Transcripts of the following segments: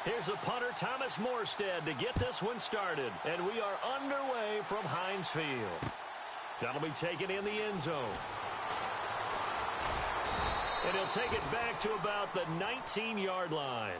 Here's the punter, Thomas Morstead, to get this one started. And we are underway from Heinz Field. That'll be taken in the end zone. And he'll take it back to about the 19-yard line.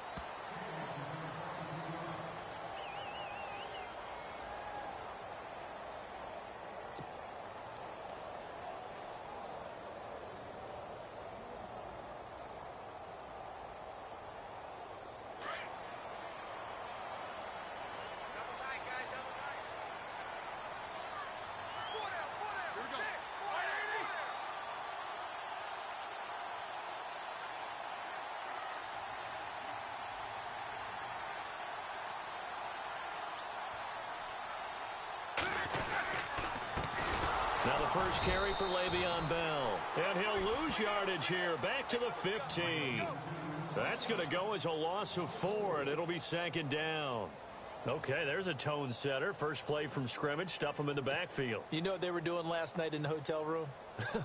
Now the first carry for Le'Veon Bell. And he'll lose yardage here, back to the 15. That's going to go as a loss of 4, and it'll be second down. Okay, there's a tone setter. First play from scrimmage, stuff them in the backfield. You know what they were doing last night in the hotel room?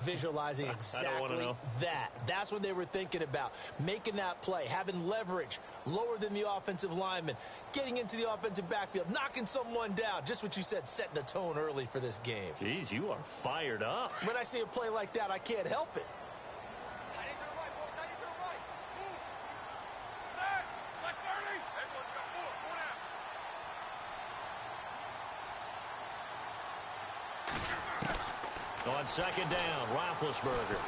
Visualizing exactly that. That's what they were thinking about. Making that play, having leverage, lower than the offensive lineman, getting into the offensive backfield, knocking someone down. Just what you said, setting the tone early for this game. Jeez, you are fired up. When I see a play like that, I can't help it. On second down, Roethlisberger.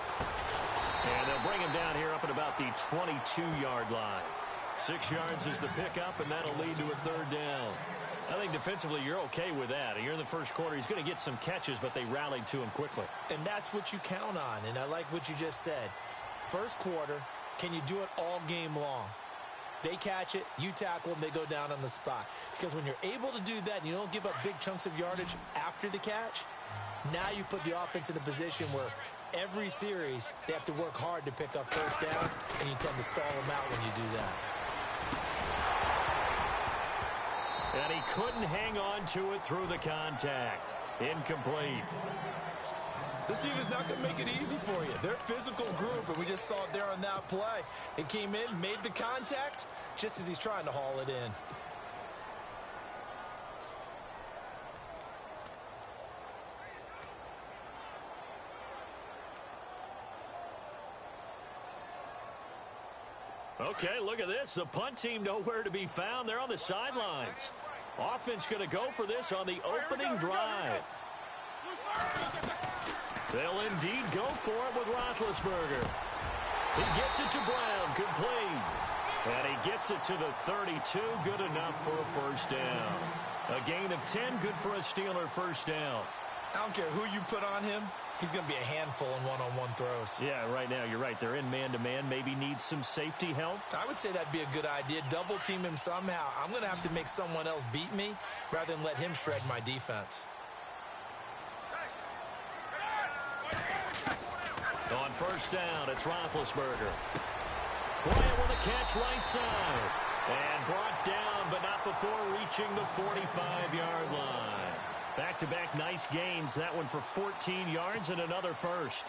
And they'll bring him down here up at about the 22-yard line. 6 yards is the pickup, and that'll lead to a third down. I think defensively you're okay with that. You're in the first quarter. He's going to get some catches, but they rallied to him quickly. And that's what you count on, and I like what you just said. First quarter, can you do it all game long? They catch it, you tackle them, they go down on the spot. Because when you're able to do that and you don't give up big chunks of yardage after the catch, now you put the offense in a position where every series they have to work hard to pick up first downs, and you tend to stall them out when you do that. And he couldn't hang on to it through the contact. Incomplete. This team is not going to make it easy for you. They're a physical group, and we just saw it there on that play. It came in, made the contact, just as he's trying to haul it in. Okay, look at this. The punt team nowhere to be found. They're on the sidelines. Offense going to go for this on the opening drive. They'll indeed go for it with Roethlisberger. He gets it to Brown, complete. And he gets it to the 32, good enough for a first down. A gain of 10, good for a Steeler first down. I don't care who you put on him. He's going to be a handful in one-on-one throws. Yeah, right now, you're right. They're in man-to-man. Maybe needs some safety help. I would say that'd be a good idea. Double team him somehow. I'm going to have to make someone else beat me rather than let him shred my defense. On first down, it's Roethlisberger. Bryant with a catch right side. And brought down, but not before reaching the 45-yard line. Back-to-back nice gains. That one for 14 yards and another first.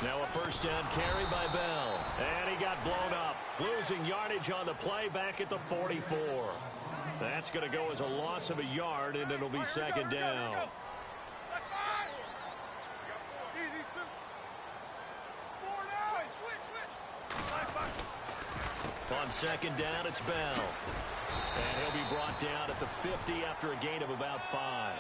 Now a first down carry by Bell. And he got blown up. Losing yardage on the play back at the 44. That's going to go as a loss of a yard, and it'll be second down. On second down, it's Bell. And he'll be brought down at the 50 after a gain of about 5.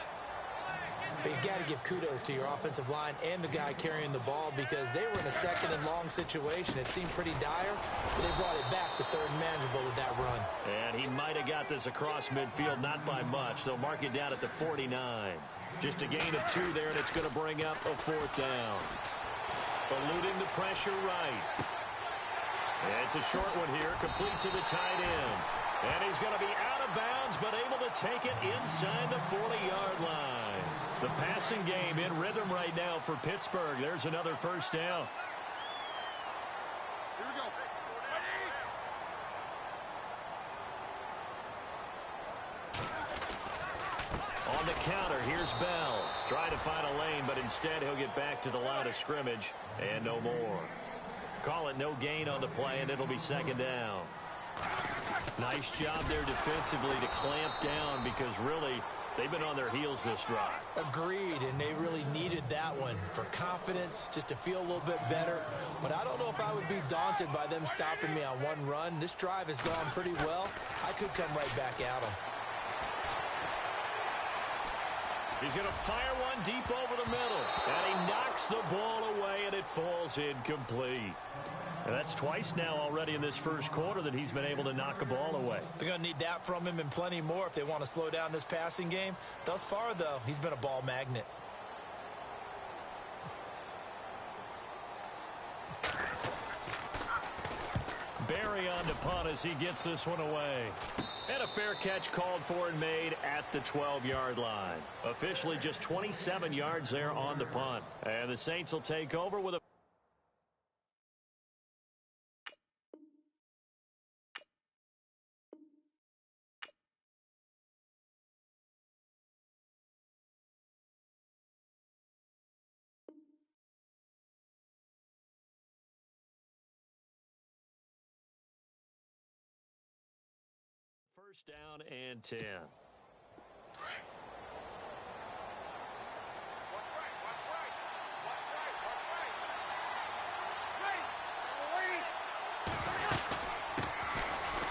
But you got to give kudos to your offensive line and the guy carrying the ball, because they were in a second and long situation. It seemed pretty dire, but they brought it back to third and manageable with that run. And he might have got this across midfield, not by much. They'll mark it down at the 49. Just a gain of 2 there, and it's going to bring up a fourth down. Eluding the pressure right. It's a short one here, complete to the tight end. And he's going to be out of bounds, but able to take it inside the 40-yard line. The passing game in rhythm right now for Pittsburgh. There's another first down. Here we go. On the counter, here's Bell. Trying to find a lane, but instead he'll get back to the line of scrimmage and no more. Call it no gain on the play, and it'll be second down. Nice job there defensively to clamp down because really they've been on their heels this drive. Agreed, and they really needed that one for confidence, just to feel a little bit better. But I don't know if I would be daunted by them stopping me on one run. This drive has gone pretty well. I could come right back at them. He's going to fire one deep over the middle. And he knocks the ball away, and it falls incomplete. And that's twice now already in this first quarter that he's been able to knock a ball away. They're going to need that from him and plenty more if they want to slow down this passing game. Thus far, though, he's been a ball magnet. Barry on to punt as he gets this one away. And a fair catch called for and made at the 12-yard line. Officially just 27 yards there on the punt. And the Saints will take over with a first down and 10.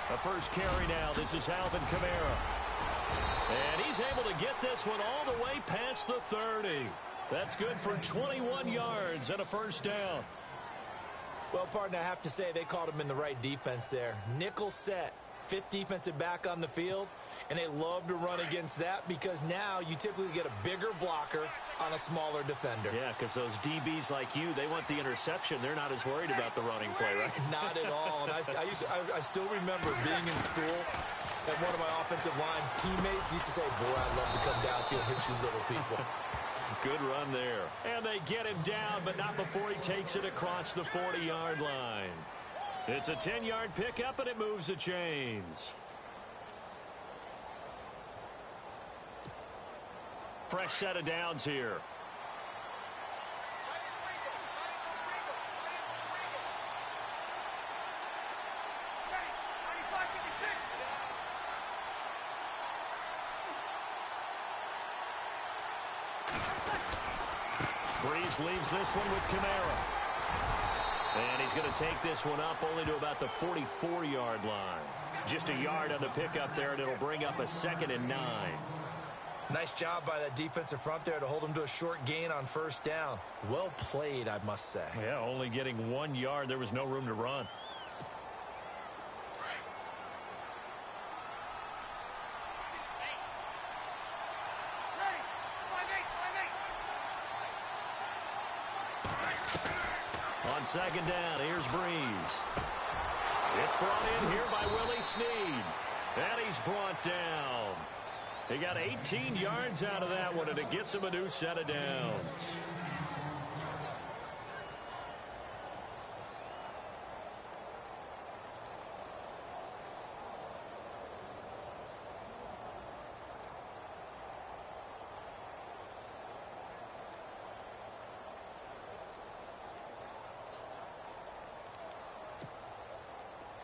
A first carry now. This is Alvin Kamara. And he's able to get this one all the way past the 30. That's good for 21 yards and a first down. Well, partner, I have to say they called him in the right defense there. Nickel set. Fifth defensive back on the field, and they love to run against that because now you typically get a bigger blocker on a smaller defender. Yeah, because those DBs like you, they want the interception. They're not as worried about the running play, right? Not at all. And I still remember being in school, and one of my offensive line teammates used to say, boy, I'd love to come downfield and hit you little people. Good run there. And they get him down, but not before he takes it across the 40-yard line. It's a 10-yard pickup, and it moves the chains. Fresh set of downs here. Breeze leaves this one with Kamara. And he's going to take this one up only to about the 44-yard line. Just a yard on the pickup there, and it'll bring up a 2nd and 9. Nice job by that defensive front there to hold him to a short gain on first down. Well played, I must say. Yeah, only getting 1 yard. There was no room to run. On second down, here's Breeze. It's brought in here by Willie Snead. And he's brought down. He got 18 yards out of that one, and it gets him a new set of downs.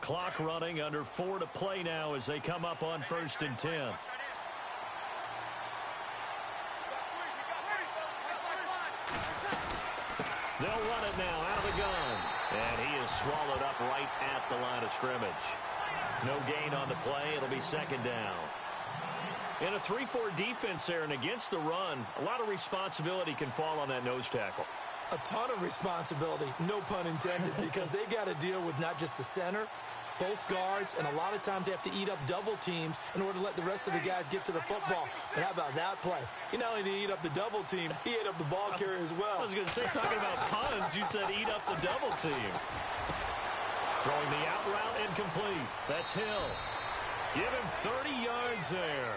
Clock running, under 4 to play now as they come up on 1st and 10. They'll run it now out of the gun. And he is swallowed up right at the line of scrimmage. No gain on the play. It'll be 2nd down. In a 3-4 defense there and against the run, a lot of responsibility can fall on that nose tackle. A ton of responsibility, no pun intended, because they got to deal with not just the center, both guards, and a lot of times they have to eat up double teams in order to let the rest of the guys get to the football. But how about that play? He not only did he eat up the double team, he ate up the ball carrier as well. I was going to say, talking about puns, you said eat up the double team. Throwing the out route incomplete. That's Hill. Give him 30 yards there.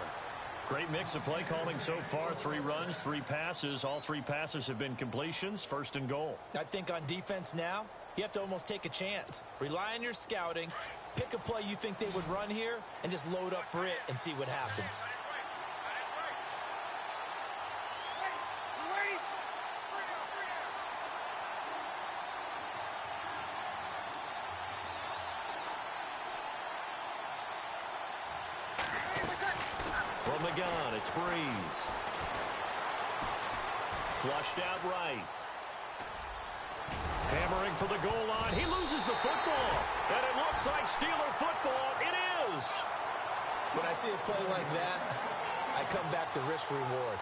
Great mix of play calling so far. 3 runs, 3 passes. All 3 passes have been completions. First and goal. I think on defense now, you have to almost take a chance. Rely on your scouting. Pick a play you think they would run here and just load up for it and see what happens. From the gun, it's Breeze. Flushed out right. Hammering for the goal line. He loses the football. And it looks like Steeler football. It is. When I see a play like that, I come back to risk-reward.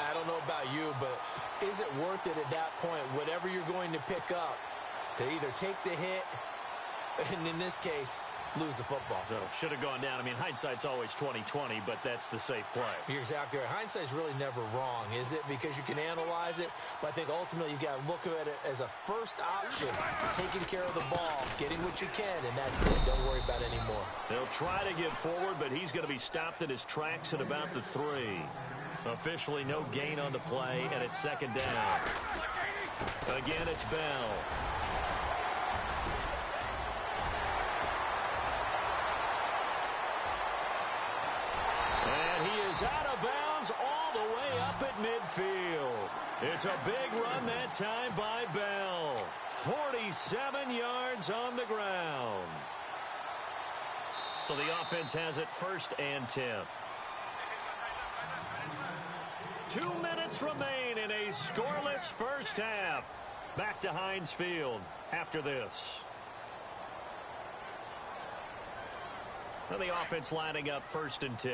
I don't know about you, but is it worth it at that point, whatever you're going to pick up, to either take the hit, and in this case, lose the football? So should have gone down. I mean, hindsight's always 20/20, but that's the safe play. You're exactly right. Hindsight's really never wrong, is it? Because you can analyze it, but I think ultimately you got to look at it as a first option, taking care of the ball, getting what you can, and that's it. Don't worry about it anymore. They'll try to get forward, but he's going to be stopped in his tracks at about the 3. Officially no gain on the play, and it's second down. Again, it's Bell. Out of bounds all the way up at midfield. It's a big run that time by Bell. 47 yards on the ground. So the offense has it 1st and 10. 2 minutes remain in a scoreless first half. Back to Heinz Field after this. Now the offense lining up 1st and 10.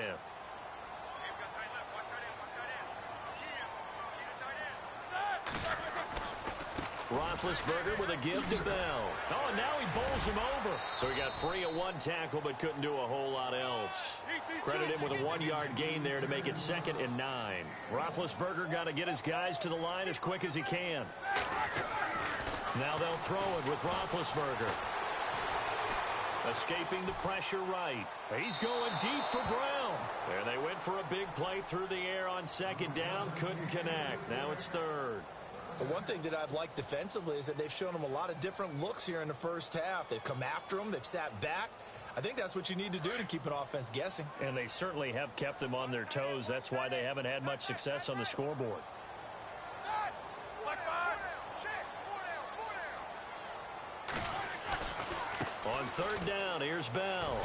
Roethlisberger with a give to Bell. Oh, and now he bowls him over. So he got free of 1 tackle, but couldn't do a whole lot else. Credit him with a 1-yard gain there to make it 2nd and 9. Roethlisberger got to get his guys to the line as quick as he can. Now they'll throw it with Roethlisberger. Escaping the pressure right. He's going deep for Brown. And they went for a big play through the air on 2nd down. Couldn't connect. Now it's 3rd. But one thing that I've liked defensively is that they've shown them a lot of different looks here in the first half. They've come after them. They've sat back. I think that's what you need to do to keep an offense guessing. And they certainly have kept them on their toes. That's why they haven't had much success on the scoreboard. On 3rd down, here's Bell.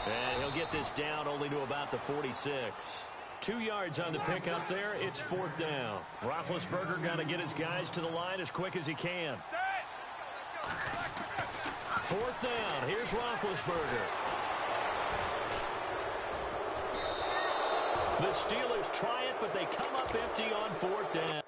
And he'll get this down only to about the 46. 2 yards on the pickup there. It's 4th down. Roethlisberger got to get his guys to the line as quick as he can. 4th down. Here's Roethlisberger. The Steelers try it, but they come up empty on 4th down.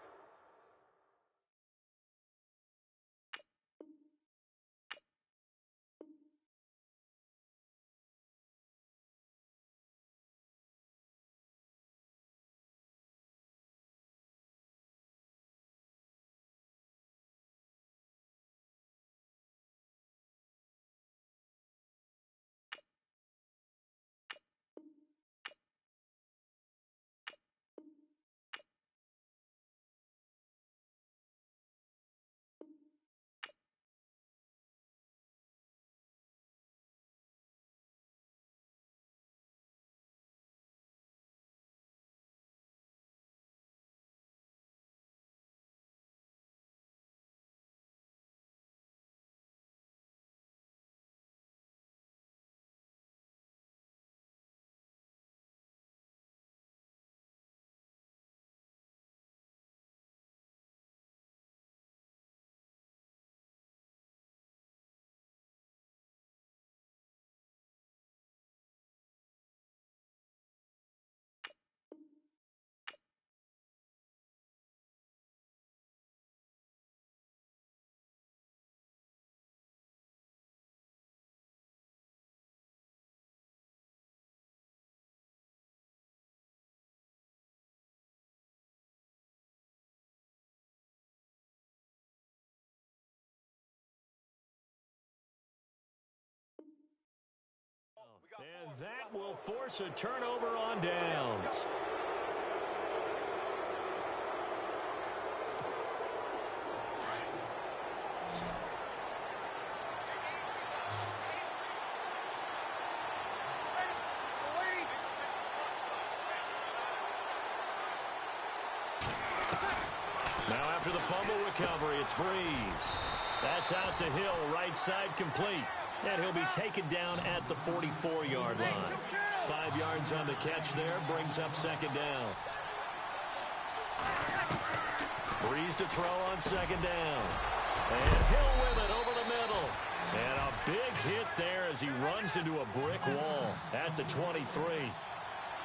And that will force a turnover on downs. Now after the fumble recovery, it's Breeze. That's out to Hill, right side complete. And he'll be taken down at the 44-yard line. 5 yards on the catch there, brings up second down. Breeze to throw on second down. And Hill with it over the middle. And a big hit there as he runs into a brick wall at the 23.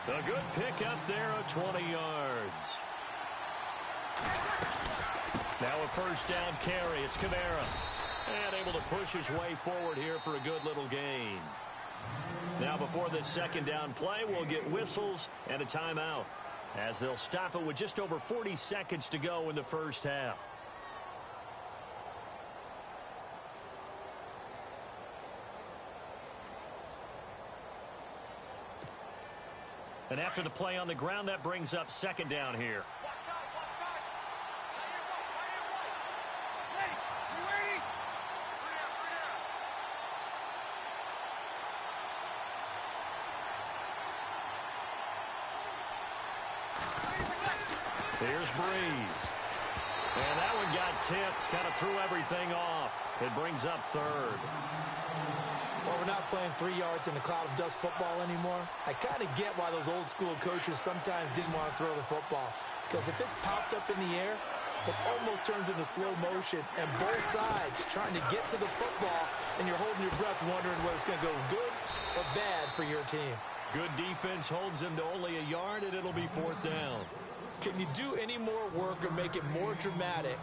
A good pickup there of 20 yards. Now a first down carry. It's Kamara. And able to push his way forward here for a good little gain. Now before this second down play, we'll get whistles and a timeout, as they'll stop it with just over 40 seconds to go in the first half. And after the play on the ground, that brings up second down here. Here's Breeze. And that one got tipped, kind of threw everything off. It brings up third. Well, we're not playing 3 yards in the cloud of dust football anymore. I kind of get why those old school coaches sometimes didn't want to throw the football. Because if it's popped up in the air, it almost turns into slow motion. And both sides trying to get to the football, and you're holding your breath wondering whether it's going to go good or bad for your team. Good defense holds him to only a yard, and it'll be fourth down. Can you do any more work or make it more dramatic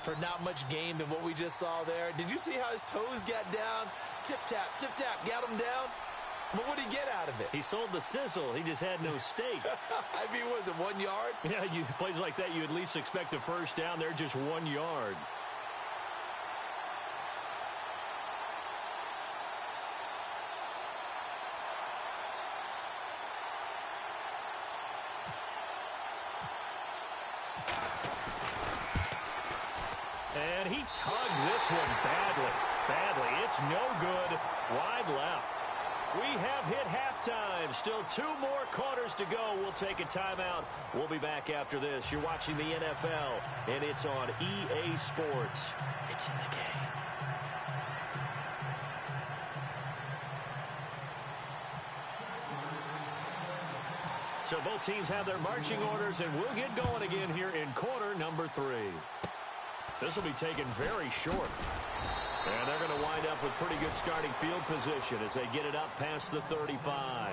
for not much gain than what we just saw there? Did you see how his toes got down? Tip-tap, got him down. But what did he get out of it? He sold the sizzle. He just had no steak. I mean, was it 1 yard? Yeah, plays like that, you at least expect a first down. They're just 1 yard. And he tugged this one badly. It's no good. Wide left. We have hit halftime. Still 2 more quarters to go. We'll take a timeout. We'll be back after this. You're watching the NFL, and it's on EA Sports. It's in the game. So both teams have their marching orders, and we'll get going again here in quarter number 3. This will be taken very short. And they're going to wind up with pretty good starting field position as they get it up past the 35.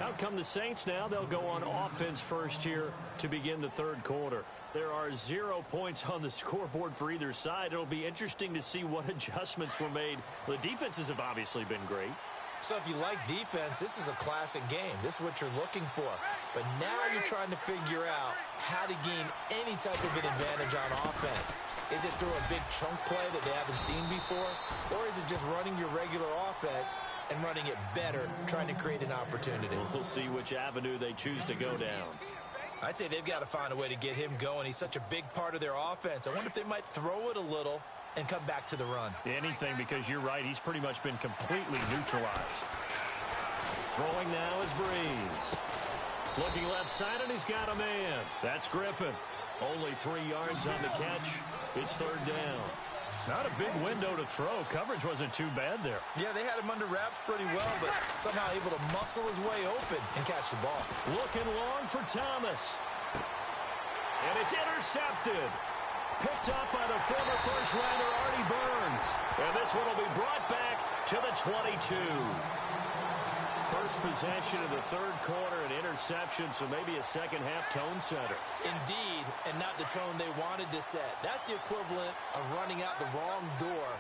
Out come the Saints now. They'll go on offense first here to begin the third quarter. There are 0 points on the scoreboard for either side. It'll be interesting to see what adjustments were made. The defenses have obviously been great. So if you like defense, this is a classic game. This is what you're looking for. But now you're trying to figure out how to gain any type of an advantage on offense. Is it through a big chunk play that they haven't seen before? Or is it just running your regular offense and running it better, trying to create an opportunity? We'll see which avenue they choose to go down. I'd say they've got to find a way to get him going. He's such a big part of their offense. I wonder if they might throw it a little and come back to the run. Anything, because you're right. He's pretty much been completely neutralized. Throwing now is Breeze. Looking left side, and he's got a man. That's Griffin. Only 3 yards on the catch. It's third down. Not a big window to throw. Coverage wasn't too bad there. Yeah, they had him under wraps pretty well, but somehow able to muscle his way open and catch the ball. Looking long for Thomas. And it's intercepted. Picked up by the former first-rounder Artie Burns. And this one will be brought back to the 22. First possession of the third quarter, an interception, so maybe a second-half tone setter. Indeed, and not the tone they wanted to set. That's the equivalent of running out the wrong door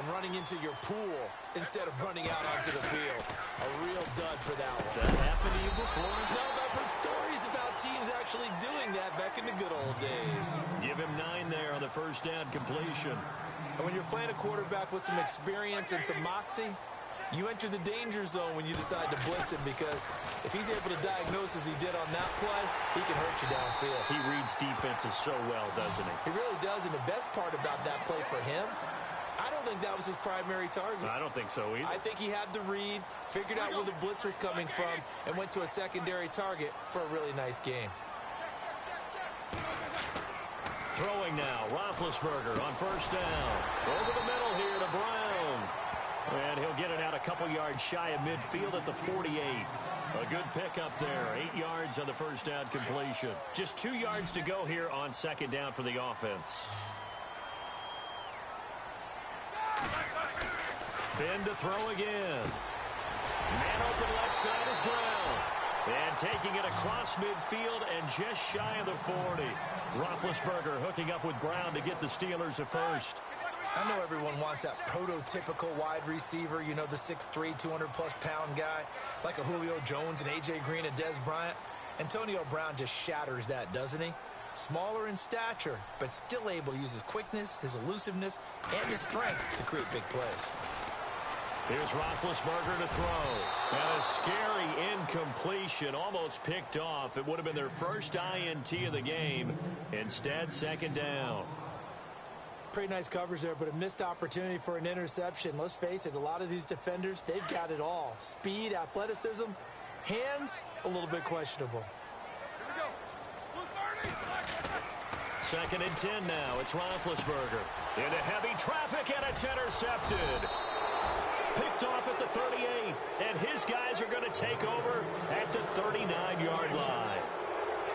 and running into your pool instead of running out onto the field. A real dud for that one. Has that happened to you before? No, but I've heard stories about teams actually doing that back in the good old days. Give him 9 there on the first down completion. And when you're playing a quarterback with some experience and some moxie, You enter the danger zone when you decide to blitz him, because if he's able to diagnose as he did on that play, he can hurt you downfield. He reads defenses so well, doesn't he? He really does, and the best part about that play for him, I don't think that was his primary target. I don't think so either. I think he had the read, figured out where the blitz was coming from, and went to a secondary target for a really nice game. Throwing now, Roethlisberger on first down. Over the middle here to Brown. And he'll get it out a couple yards shy of midfield at the 48. A good pickup there. 8 yards on the first down completion. Just 2 yards to go here on second down for the offense. Ben to throw again. Man open left side is Brown. And taking it across midfield and just shy of the 40. Roethlisberger hooking up with Brown to get the Steelers a first. I know everyone wants that prototypical wide receiver, you know, the 6'3", 200-plus pound guy, like a Julio Jones and A.J. Green and Des Bryant. Antonio Brown just shatters that, doesn't he? Smaller in stature, but still able to use his quickness, his elusiveness, and his strength to create big plays. Here's Roethlisberger to throw. And a scary incompletion, almost picked off. It would have been their first INT of the game. Instead, second down. Pretty nice coverage there, but a missed opportunity for an interception. Let's face it, a lot of these defenders, they've got it all. Speed, athleticism, hands, a little bit questionable. Second and 10 now. It's Roethlisberger. Into heavy traffic, and it's intercepted. Picked off at the 38, and his guys are going to take over at the 39-yard line.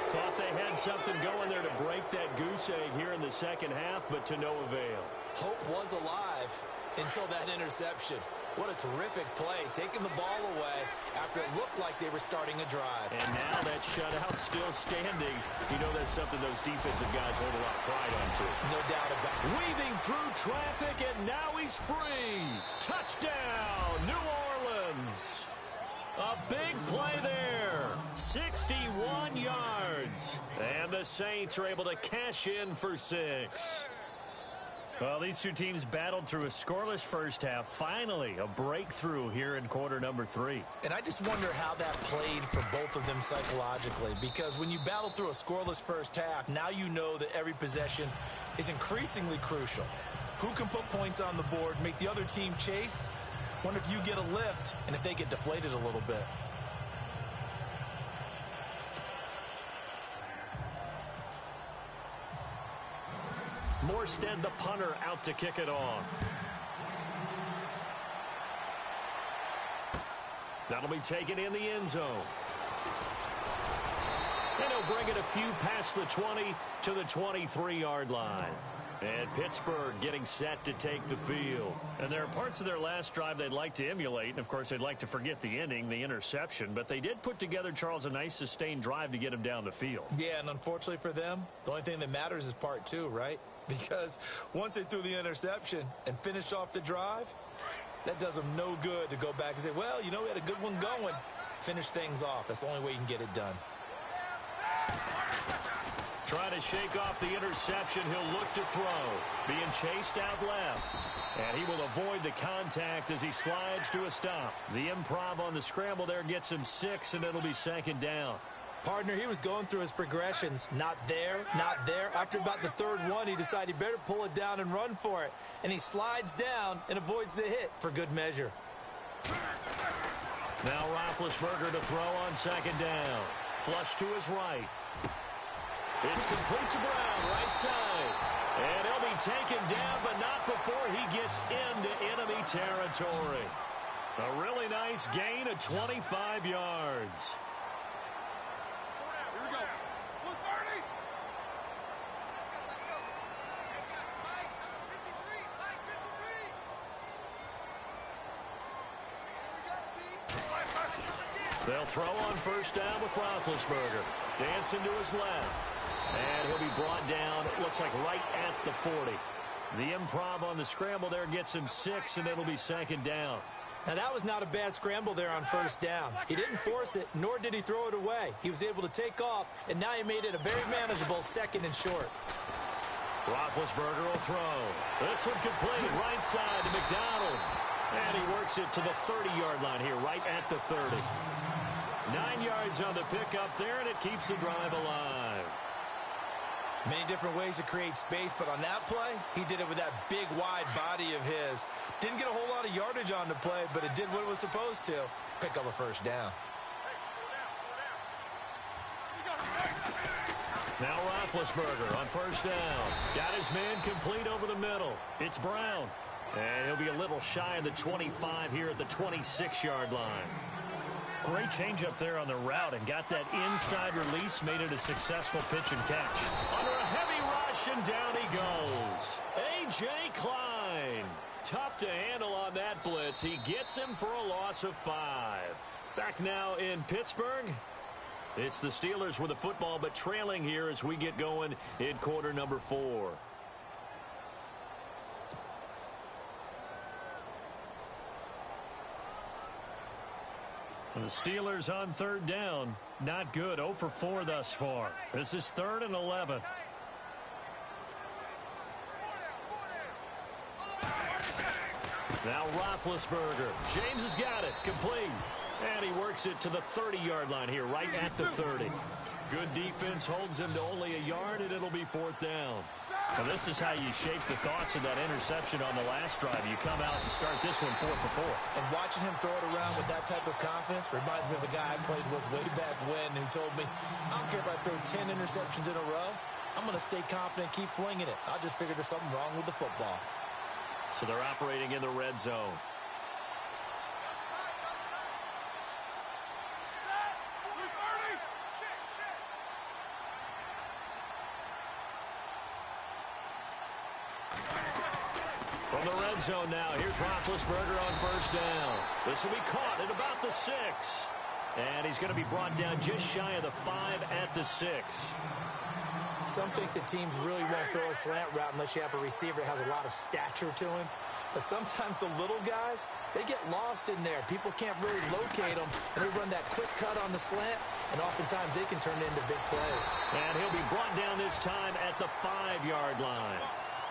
Thought they had something going there to break that goose egg here in the second half, but to no avail. Hope was alive until that interception. What a terrific play, taking the ball away after it looked like they were starting a drive. And now that shutout still standing. You know that's something those defensive guys hold a lot of pride onto. No doubt about it. Weaving through traffic, and now he's free. Touchdown, New Orleans. A big play there. 61 yards. And the Saints are able to cash in for 6. Well, these two teams battled through a scoreless first half. Finally, a breakthrough here in quarter number 3. And I just wonder how that played for both of them psychologically, because when you battle through a scoreless first half, now you know that every possession is increasingly crucial. Who can put points on the board, make the other team chase? Wonder if you get a lift and if they get deflated a little bit. Morstead, the punter, out to kick it off. That'll be taken in the end zone. And he'll bring it a few past the 20 to the 23-yard line. And Pittsburgh getting set to take the field. And there are parts of their last drive they'd like to emulate. And, of course, they'd like to forget the ending, the interception. But they did put together, Charles, a nice sustained drive to get him down the field. Yeah, and unfortunately for them, the only thing that matters is part 2, right? Because once they threw the interception and finished off the drive, that does them no good to go back and say, well, you know, we had a good one going. Finish things off. That's the only way you can get it done. Trying to shake off the interception. He'll look to throw. Being chased out left. And he will avoid the contact as he slides to a stop. The improv on the scramble there gets him 6, and it'll be second down. Partner, he was going through his progressions. Not there, not there. After about the third one, he decided he better pull it down and run for it. And he slides down and avoids the hit for good measure. Now Roethlisberger to throw on second down. Flush to his right. It's complete to Brown, right side. And he'll be taken down, but not before he gets into enemy territory. A really nice gain of 25 yards. They'll throw on first down with Roethlisberger. Dancing to his left. And he'll be brought down, it looks like right at the 40. The improv on the scramble there gets him 6, and it'll be second down. Now, that was not a bad scramble there on first down. He didn't force it, nor did he throw it away. He was able to take off, and now he made it a very manageable second and short. Roethlisberger will throw. This one complete, right side to McDonald. And he works it to the 30-yard line here, right at the 30. 9 yards on the pickup there, and it keeps the drive alive. Many different ways to create space, but on that play, he did it with that big, wide body of his. Didn't get a whole lot of yardage on the play, but it did what it was supposed to. Pick up a first down. Now Roethlisberger on first down. Got his man complete over the middle. It's Brown. And he'll be a little shy of the 25 here at the 26-yard line. Great change up there on the route and got that inside release, made it a successful pitch and catch. Under a heavy rush, and down he goes. A.J. Klein. Tough to handle on that blitz. He gets him for a loss of 5. Back now in Pittsburgh. It's the Steelers with the football, but trailing here as we get going in quarter number 4. The Steelers on third down. Not good. 0 for 4 thus far. This is 3rd and 11. Now Roethlisberger. James has got it. Complete. And he works it to the 30-yard line here, right at the 30. Good defense holds him to only a yard, and it'll be 4th down. Now, this is how you shape the thoughts of that interception on the last drive. You come out and start this one 4 for 4. And watching him throw it around with that type of confidence reminds me of a guy I played with way back when who told me, I don't care if I throw 10 interceptions in a row. I'm going to stay confident, keep flinging it. I just figured there's something wrong with the football. So they're operating in the red zone. From the red zone now, here's Roethlisberger on first down. This will be caught at about the 6. And he's going to be brought down just shy of the 5 at the 6. Some think that teams really won't throw a slant route unless you have a receiver that has a lot of stature to him. But sometimes the little guys, they get lost in there. People can't really locate them, and they run that quick cut on the slant, and oftentimes they can turn it into big plays. And he'll be brought down this time at the 5-yard line.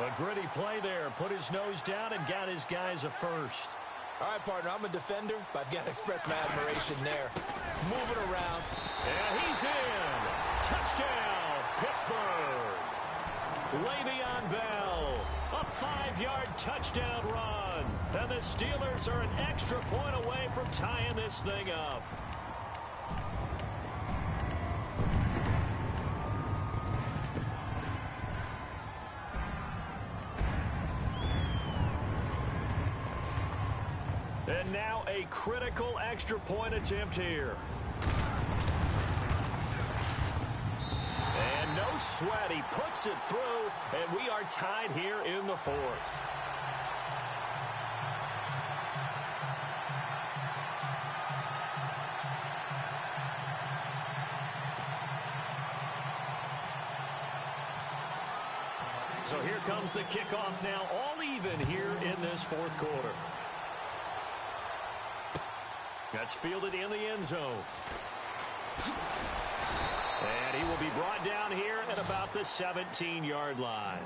A gritty play there. Put his nose down and got his guys a first. All right, partner, I'm a defender, but I've got to express my admiration there. Moving around. And he's in. Touchdown, Pittsburgh. Le'Veon Bell. A 5-yard touchdown run. And the Steelers are an extra point away from tying this thing up. And now a critical extra point attempt here. And no sweat. He puts it through, and we are tied here in the 4th. So here comes the kickoff now, all even here in this 4th quarter. That's fielded in the end zone. And he will be brought down here at about the 17-yard line.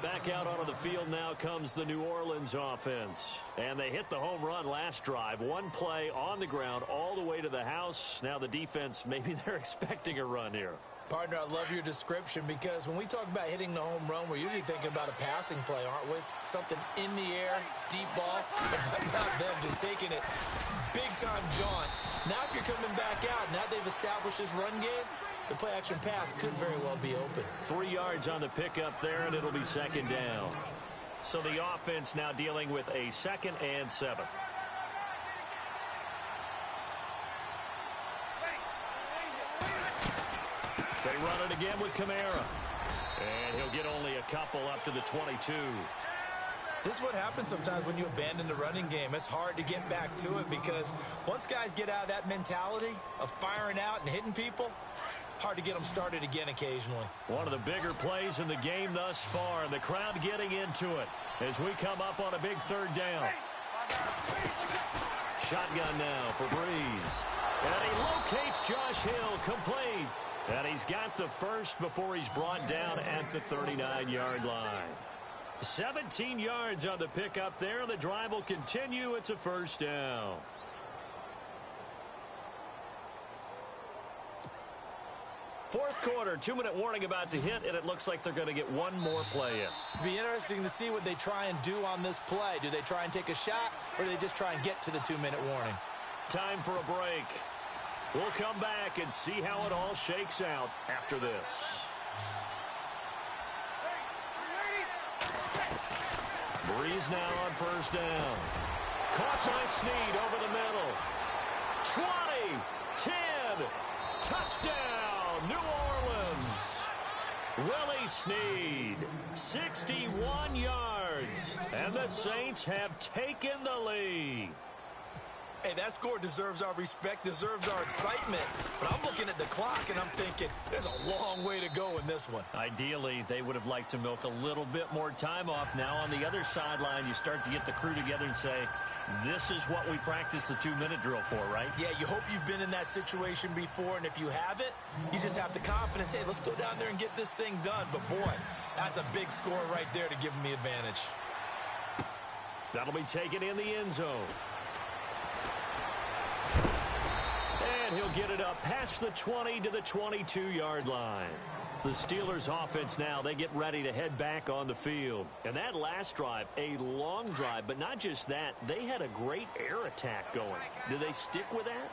Back out onto the field now comes the New Orleans offense. And they hit the home run last drive. One play on the ground all the way to the house. Now the defense, maybe they're expecting a run here. Partner, I love your description because when we talk about hitting the home run, we're usually thinking about a passing play, aren't we? Something in the air, deep ball. But not them, just taking it big-time jaunt. Now if you're coming back out, now they've established this run game, the play-action pass could very well be open. 3 yards on the pickup there, and it'll be 2nd down. So the offense now dealing with a 2nd and 7. They run it again with Kamara. And he'll get only a couple up to the 22. This is what happens sometimes when you abandon the running game. It's hard to get back to it because once guys get out of that mentality of firing out and hitting people, hard to get them started again occasionally. One of the bigger plays in the game thus far, and the crowd getting into it as we come up on a big 3rd down. Shotgun now for Breeze. And he locates Josh Hill, complete. And he's got the first before he's brought down at the 39-yard line. 17 yards on the pickup there. The drive will continue. It's a first down. Fourth quarter, 2-minute warning about to hit, and it looks like they're going to get one more play in. Be interesting to see what they try and do on this play. Do they try and take a shot, or do they just try and get to the 2-minute warning? Time for a break. We'll come back and see how it all shakes out after this. Breeze now on first down. Caught by Snead over the middle. 20, 10, touchdown, New Orleans. Willie Snead, 61 yards, and the Saints have taken the lead. Hey, that score deserves our respect, deserves our excitement. But I'm looking at the clock, and I'm thinking there's a long way to go in this one. Ideally, they would have liked to milk a little bit more time off. Now on the other sideline, you start to get the crew together and say, this is what we practiced the 2-minute drill for, right? Yeah, you hope you've been in that situation before, and if you haven't, you just have the confidence, hey, let's go down there and get this thing done. But, boy, that's a big score right there to give them the advantage. That'll be taken in the end zone. And he'll get it up past the 20 to the 22-yard line. The Steelers offense now, they get ready to head back on the field. And that last drive, a long drive, but not just that, they had a great air attack going. Do they stick with that?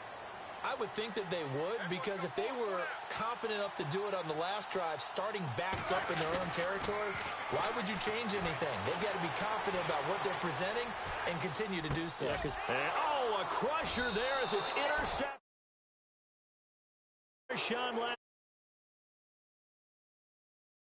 I would think that they would, because if they were confident enough to do it on the last drive, starting backed up in their own territory, why would you change anything? They've got to be confident about what they're presenting and continue to do so. Yeah, a crusher there as it's intercepted. Sean